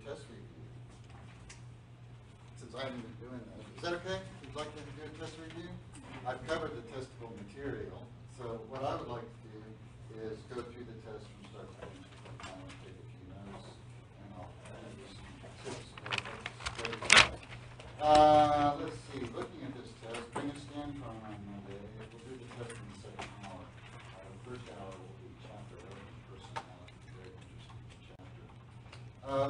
test review. Since I haven't been doing that. Is that okay? Would you like to do a test review? I've covered the testable material. So what I would like to do is go through the test from start to finish. I want to take a few notes, and I'll add some tips. Let's see. Looking at this test, bring a stand prong on Monday. We'll do the test in the second hour. The first hour will be chapter 11, personality. Very interesting chapter.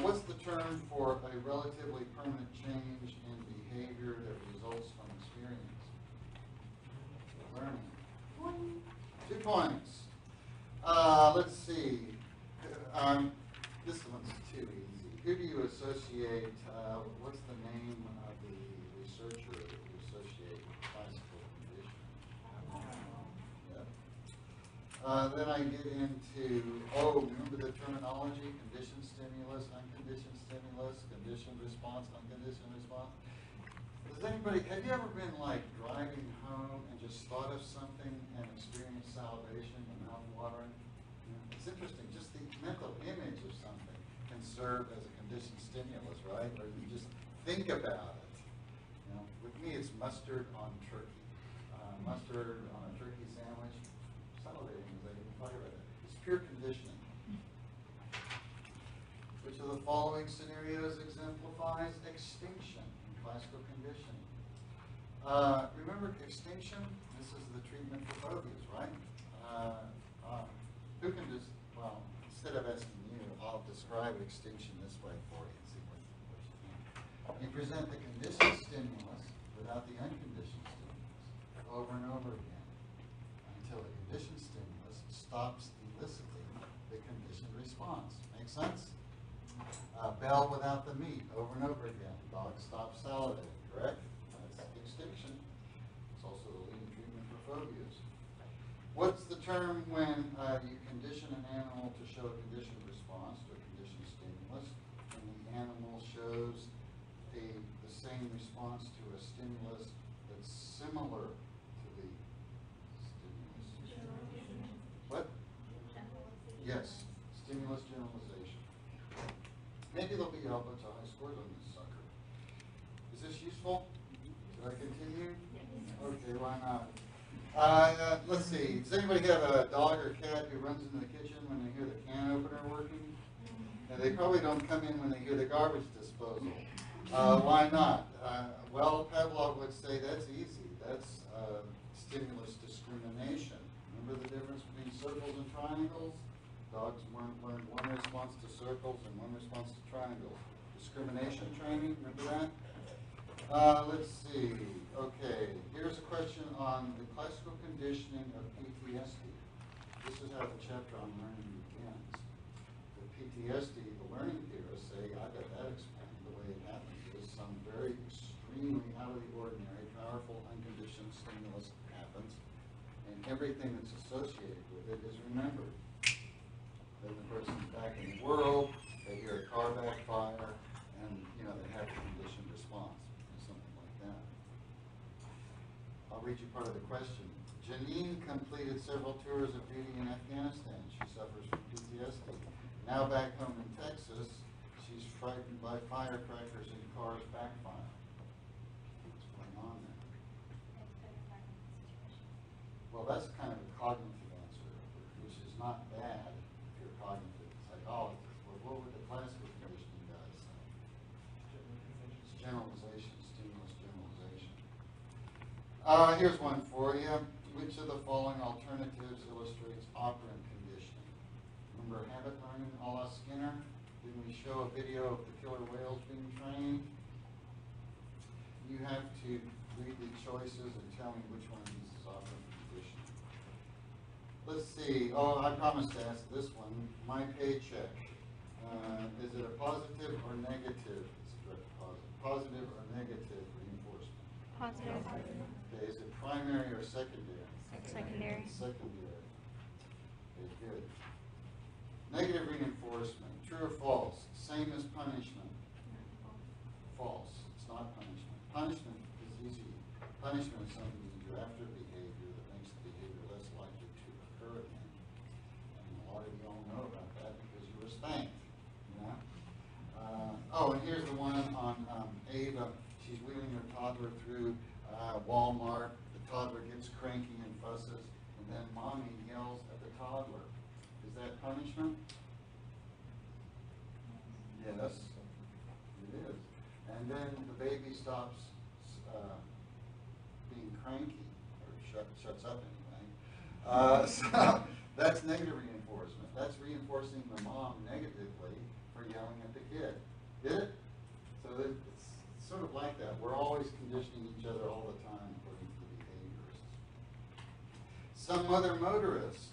What's the term for a relatively permanent change in behavior that results from experience? Learning. 2 points. Let's see. This one's too easy. Who do you associate, what's the name of the researcher that you associate with classical conditioning? Yep. Then I get into, remember the terminology? Conditioned stimulus, unconditioned stimulus, conditioned response, unconditioned response. Does anybody, have you ever been like driving home and just thought of something and experienced salivation and mouth watering? It's interesting, just the mental image of something can serve as a conditioned stimulus, right? Or you just think about it. With me it's mustard on turkey. Mustard on a turkey sandwich, salivating is like a fire at it. It's pure conditioning. Which of the following scenarios exemplifies extinction in classical conditioning? Remember extinction? This is the treatment for phobias, right? Who can just, well, instead of asking you, I'll describe extinction this way for you and see what you think. You present the conditioned stimulus without the unconditioned stimulus over and over again until the conditioned stimulus stops eliciting the conditioned response. Make sense? Bell without the meat over and over again. Dog stops salivating, correct? That's extinction. It's also the leading treatment for phobias. What's the term when you condition an animal to show a conditioned response to a conditioned stimulus, and the animal shows the same response to a stimulus that's similar to the stimulus? What? Yes, stimulus generalization. Maybe there'll be a bunch of high scores on this sucker. Is this useful? Should I continue? Okay, why not? Let's see. Does anybody have a dog or cat who runs into the kitchen when they hear the can opener working? Now, they probably don't come in when they hear the garbage disposal. Why not? Well, Pavlov would say that's easy. That's stimulus discrimination. Remember the difference between circles and triangles? Dogs learned one response to circles and one response to triangles. Discrimination training, remember that? Let's see. Okay, here's a question on the classical conditioning of PTSD. This is how the chapter on learning begins. The PTSD, the learning theorists say, I got that explained. The way it happens is some very extremely out of the ordinary, powerful, unconditioned stimulus happens, and everything that's associated with it is remembered. Then the person's back in the world, they hear a car backfire, and they have a conditioned response. I'll read you part of the question. Janine completed several tours of duty in Afghanistan. She suffers from PTSD. Now back home in Texas, she's frightened by firecrackers and cars backfire. What's going on there? Well, that's kind of a cognitive answer, which is not bad if you're cognitive psychologist. Well, what would the classical conditioning guys say? It's generalization, stimulus generalization. Here's one for you. Which of the following alternatives illustrates operant conditioning? Remember habit learning a la Skinner? Didn't we show a video of the killer whales being trained? You have to read the choices and tell me which one of these is operant conditioning. Let's see. Oh, I promised to ask this one. My paycheck. Is it a positive or negative? It's a direct positive. Positive or negative reinforcement? Positive. Okay, is it primary or secondary? Secondary. Secondary. Okay, good. Negative reinforcement. True or false? Same as punishment. False. It's not punishment. Punishment is easy. Punishment is something you do after behavior that makes the behavior less likely to occur again. And a lot of you all know about that because you were spanked. Oh, and here's the one on Ava. She's wheeling her toddler through Walmart. The toddler gets cranky and fusses, and then mommy yells at the toddler. Is that punishment? Yes, it is. And then the baby stops being cranky, or shuts up anyway. So that's negative reinforcement. That's reinforcing the mom negatively for yelling at the kid. Get it? So it's sort of like that. We're always conditioning each other all the time according to the behaviorists. Some other motorists,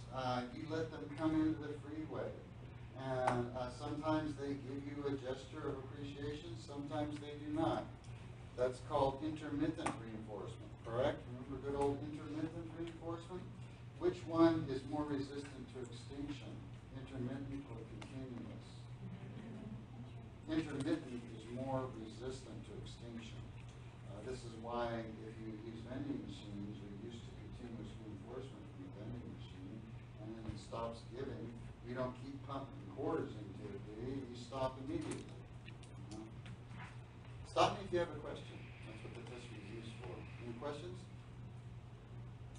you let them come into the freeway. And sometimes they give you a gesture of appreciation, sometimes they do not. That's called intermittent reinforcement, correct? Remember good old intermittent reinforcement? Which one is more resistant to extinction, intermittent or continuous? Intermittent is more resistant to extinction. This is why if you use vending machines, you're used to continuous reinforcement from the vending machine, and then it stops giving. You don't keep pumping quarters into it, do you? You stop immediately. Stop me if you have a question. That's what the test was used for. Any questions?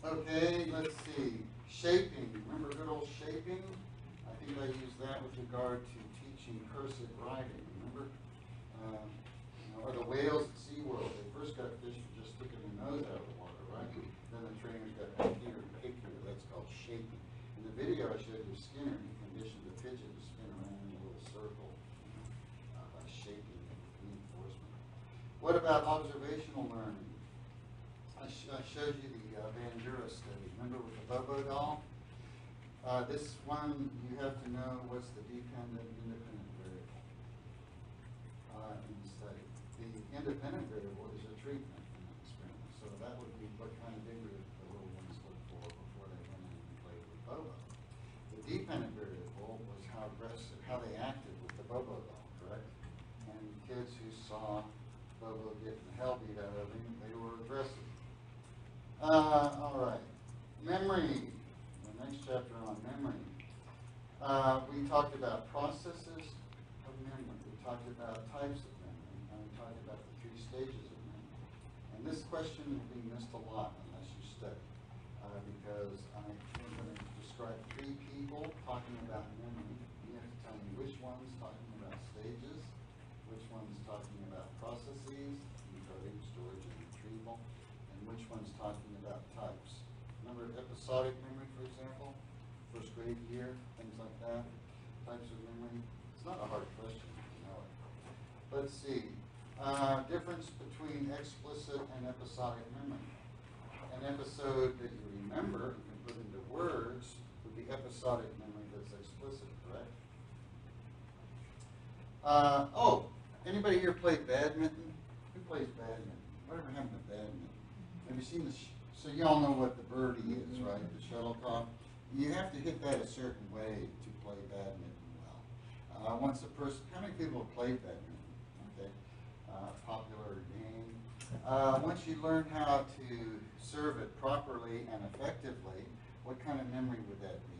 Okay, let's see. Shaping. Remember good old shaping? I think I used that with regard to teaching cursive writing. Remember? Or the whales at SeaWorld. They first got fish for just sticking their nose out of the water, right? Then the trainers got pickier and pickier. That's called shaping. In the video I showed you Skinner, he conditioned the pigeon to spin around in a little circle by shaping reinforcement. What about observational learning? I showed you the Bandura study. Remember with the Bobo doll? This one, you have to know what's the dependent, independent variable in the study. The independent variable is a treatment in the experiment. So that would be what kind of behavior the little ones look for before they went in and played with Bobo. The dependent variable was how aggressive, how they acted with the Bobo doll, correct? And kids who saw Bobo getting the hell beat out of him, they were aggressive. All right, memory. The next chapter on memory. We talked about processes of memory. We talked about types of memory, and we talked about the 3 stages of memory. And this question will be missed a lot unless you study, because I'm going to describe 3 people talking about memory. You have to tell me which one's talking about stages, which one's talking about processes, encoding, storage, and retrieval, and which one's talking about types. Remember episodic memory, for example? First grade year, things like that. Types of memory. It's not a hard question, you know it. Let's see. Difference between explicit and episodic memory. An episode that you remember and can put into words would be episodic memory that's explicit, correct? Anybody here play badminton? Who plays badminton? Whatever happened to badminton? Have you seen the, so you all know what the birdie is, right? The shuttlecock. You have to hit that a certain way to play badminton well. Once a person, how many people have played badminton? Okay, popular game. Once you learn how to serve it properly and effectively, what kind of memory would that be?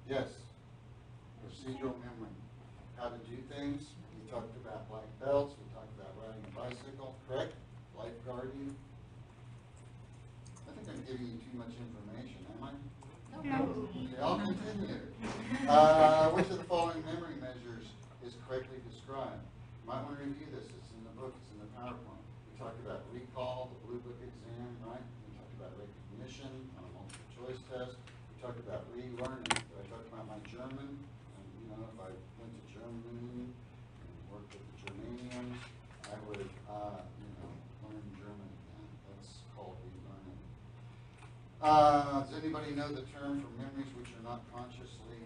Yes, procedural memory. How to do things. We talked about black belts. We talked about riding a bicycle, correct? Lifeguarding. I think I'm giving you too much information, am I? No. Okay, I'll continue. Which of the following memory measures is correctly described? You might want to review this. It's in the book. It's in the PowerPoint. We talked about recall, the Blue Book exam, right? We talked about recognition on a multiple choice test. We talked about relearning. I talked about my German. And, you know, if I went to Germany and worked with the Germanians, I would, learn German again. That's called relearning. Does anybody know the term for memories which you're not consciously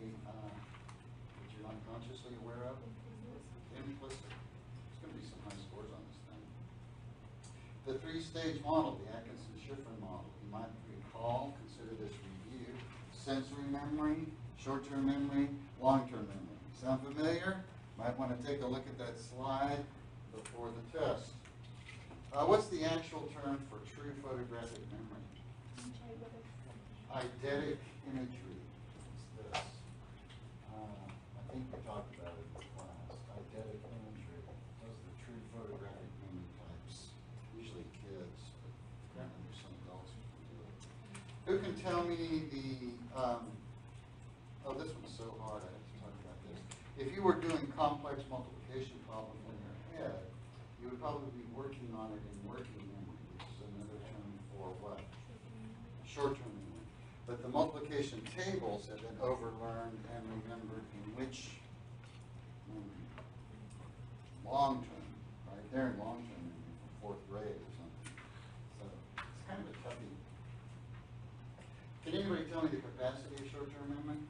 aware of? Implicit. There's going to be some high scores on this thing. The 3-stage model, the Atkinson-Shiffrin model. You might recall, consider this review. Sensory memory, short-term memory, long-term memory. Sound familiar? Might want to take a look at that slide before the test. What's the actual term for true photographic memory? Eidetic imagery. It's this. I think we talked about it in class. Dydek imagery. Those are the true photographic memory types. Usually kids, but apparently there's some adults who can do it. Who can tell me the, oh, this one's so hard, I have to talk about this. If you were doing complex multiplication problems in your head, you would probably be working on it in working memory, which is another term for what? Short-term memory. But the multiplication tables have been overlearned and remembered in which memory? Long-term, right? They're in long-term memory from fourth grade or something. So it's kind of a toughie. Can anybody tell me the capacity of short-term memory?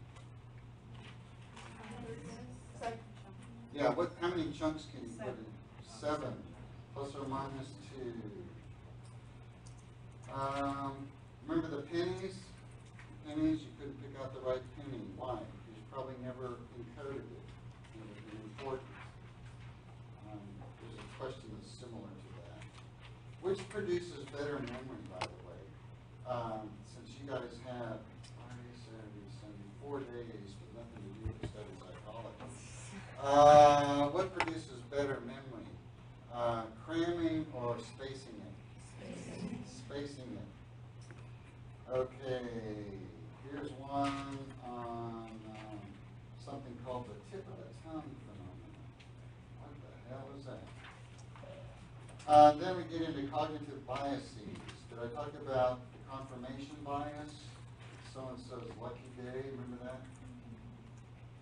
Yeah, how many chunks can you put in? 7, plus or minus 2. Remember the pennies? Pennies, you couldn't pick out the right penny. Why? Because you probably never encoded it. It would be important. There's a question that's similar to that. Which produces better memory, by the way? Since you guys have Friday, Saturday, Sunday, 4 days with nothing to do with study psychology. What produces better memory? Cramming or spacing it? Spacing it. Okay, here's one on something called the tip of the tongue phenomenon. What the hell is that? Then we get into cognitive biases. Did I talk about the confirmation bias? So-and-so's lucky day, remember that?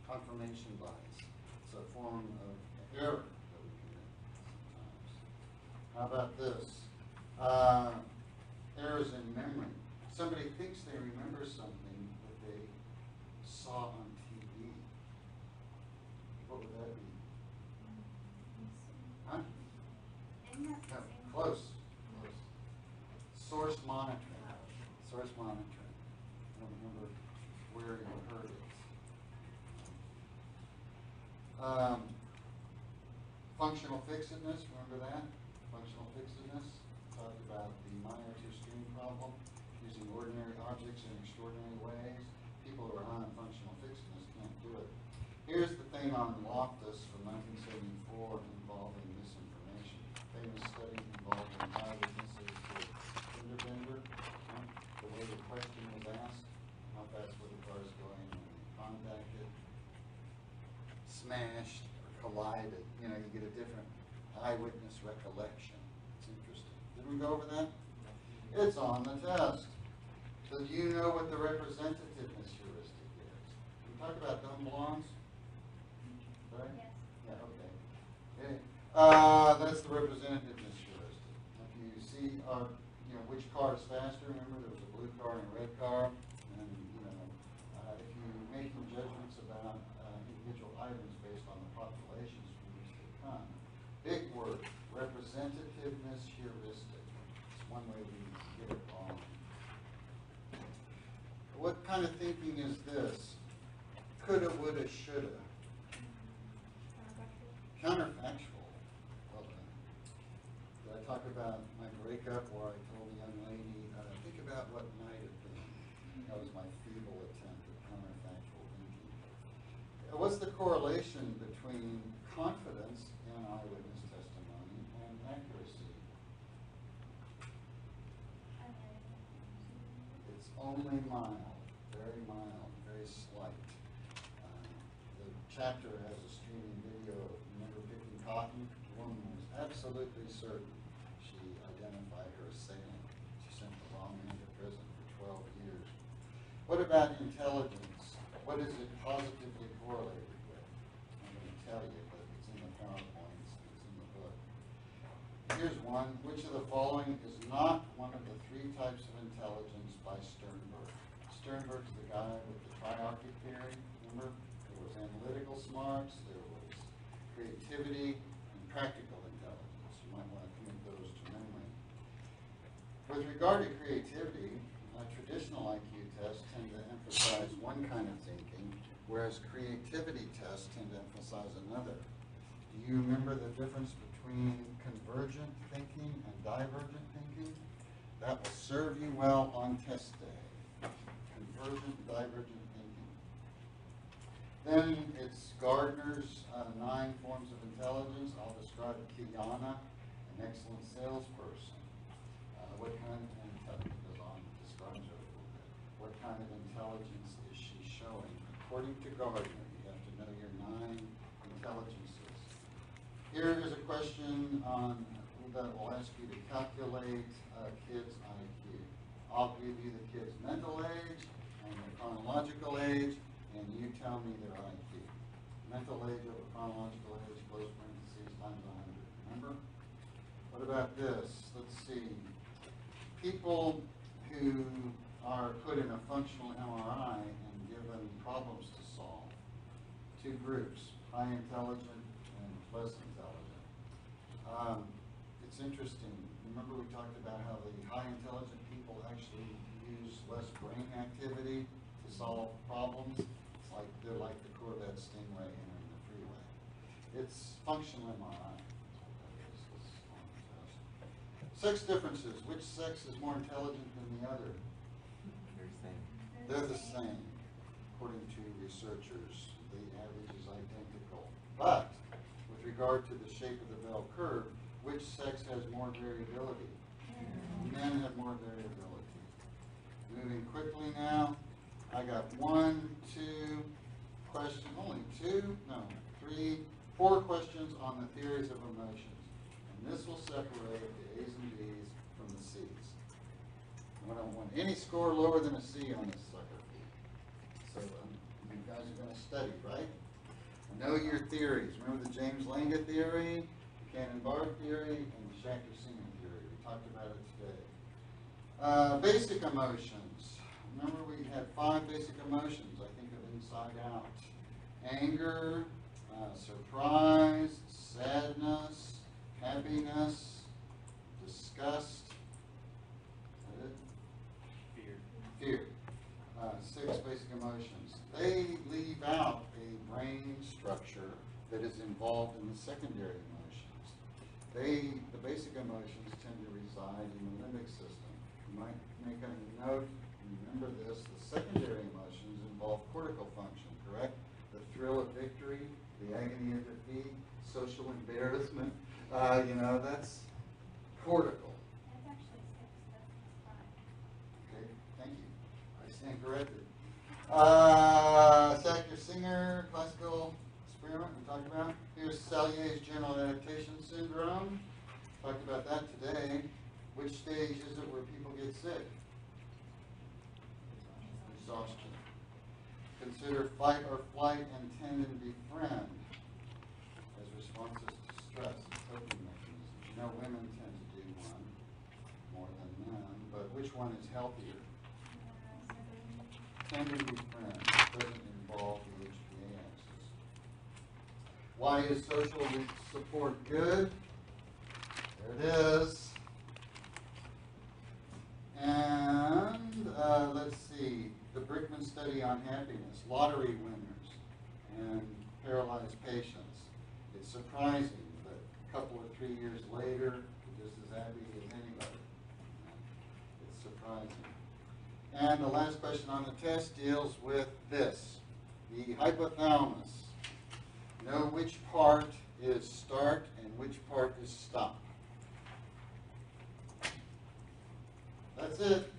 Confirmation bias. It's a form of error that we commit sometimes. How about this? Errors in memory. Somebody thinks they remember something that they saw on TV. What would that be? Huh? No, close. Close. Source monitoring. Source monitoring. I don't remember where you heard it. Functional fixedness, remember that? Functional fixedness. Talked about the Meyer-two-stream problem, using ordinary objects in extraordinary ways. People who are high on functional fixedness can't do it. Here's the thing on Loftus from 1974 involving misinformation. Famous study involving eyewitnesses to fender bender. The way the question was asked, how fast were the cars going when they contacted, smashed, or collided. You know, you get a different eyewitness recollection. It's interesting. Did we go over that? It's on the test. So do you know what the representativeness heuristic is? We talk about dumb belongs? Right? Yes. Yeah, okay. That's the representativeness heuristic. If you see, which car is faster, remember there was a blue car and a red car, and, if you're making judgments about individual items based on the populations from which they come. Big word, representativeness heuristic. It's one way we get it wrong. What kind of thinking is this? Coulda, woulda, shoulda. Counterfactual. Well done. Did I talk about my breakup where I told the young lady, think about what might have been? That was my feeble attempt at counterfactual thinking. What's the correlation between confidence in eyewitness testimony and accuracy? It's only mild, very slight. The chapter has a streaming video of, remember picking cotton? The woman was absolutely certain she identified her assailant. She sent the wrong man to prison for 12 years. What about intelligence? What is it positively correlated with? I'm going to tell you, but it's in the PowerPoints, it's in the book. Here's one. Which of the following is not one of the 3 types of intelligence by Sternberg? Sternberg's the guy with the triarchy theory, remember? There was analytical smarts, there was creativity, and practical intelligence. You might want to commit those to memory. With regard to creativity, traditional IQ tests tend to emphasize one kind of thinking, whereas creativity tests tend to emphasize another. Do you remember the difference between convergent thinking and divergent thinking? That will serve you well on test day. Convergent, divergent thinking. Then it's Gardner's 9 forms of intelligence. I'll describe Kiana, an excellent salesperson. What kind of intelligence goes on? Describes her a little bit. What kind of intelligence is she showing? According to Gardner, you have to know your 9 intelligences. Here is a question on that will ask you to calculate a kid's IQ. I'll give you the kid's mental age and their chronological age, and you tell me their IQ. Mental age over chronological age, close parentheses, times 100. Remember? What about this? Let's see. People who are put in a functional MRI and given problems to solve. 2 groups, high intelligent and less intelligent. It's interesting. Remember we talked about how the high intelligent people actually use less brain activity to solve problems. It's like they're like the Corvette Stingray entering the freeway. It's functional MRI. Sex differences. Which sex is more intelligent than the other? They're the same. According to researchers, the average is identical. But with regard to the shape of the bell curve, which sex has more variability? Men have more variability. Moving quickly now. I got 1, 2 questions. Only 2? No, 3, 4 questions on the theories of emotions. And this will separate the A's and B's from the C's. I don't want any score lower than a C on this sucker. So you guys are going to study, right? Know your theories. Remember the James Lange theory, the Cannon-Barr theory, and the Schachter-Singer theory. We talked about it today. Basic emotions. Remember we had 5 basic emotions, I think, of inside out. Anger, surprise, sadness, happiness, disgust. Is that it? Fear. 6 basic emotions. They leave out a brain structure that is involved in the secondary emotions. The basic emotions tend to reside in the limbic system. You might make a note, remember this, the secondary emotions involve cortical function, correct? The thrill of victory, the agony of defeat, social embarrassment, that's cortical. That's actually 6, that's 5. Okay, thank you. I stand corrected. Schachter-Singer, classical experiment we talked about. Here's Salier's general adaptation syndrome. Talked about that today. Which stage is it where people get sick? Exhaustion. Consider fight or flight and tend and befriend as responses to stress and coping mechanisms. You know women tend to do one more than men, but which one is healthier? Tend and befriend doesn't involve the HPA axis. Why is social support good? There it is. And let's see, the Brickman study on happiness, lottery winners and paralyzed patients. It's surprising that a couple or 3 years later, they're just as happy as anybody. It's surprising. And the last question on the test deals with this, the hypothalamus. Know which part is start and which part is stop. That's it.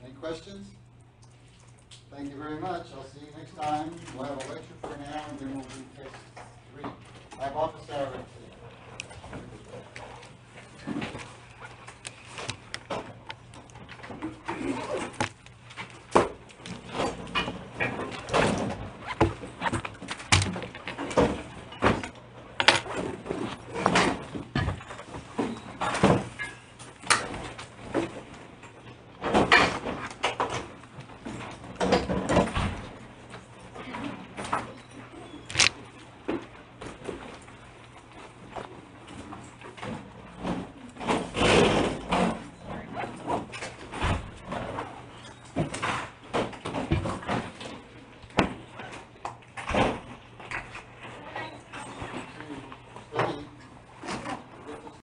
Any questions? Thank you very much. I'll see you next time. We'll have a lecture for now, and then we'll do test 3. I have office hour at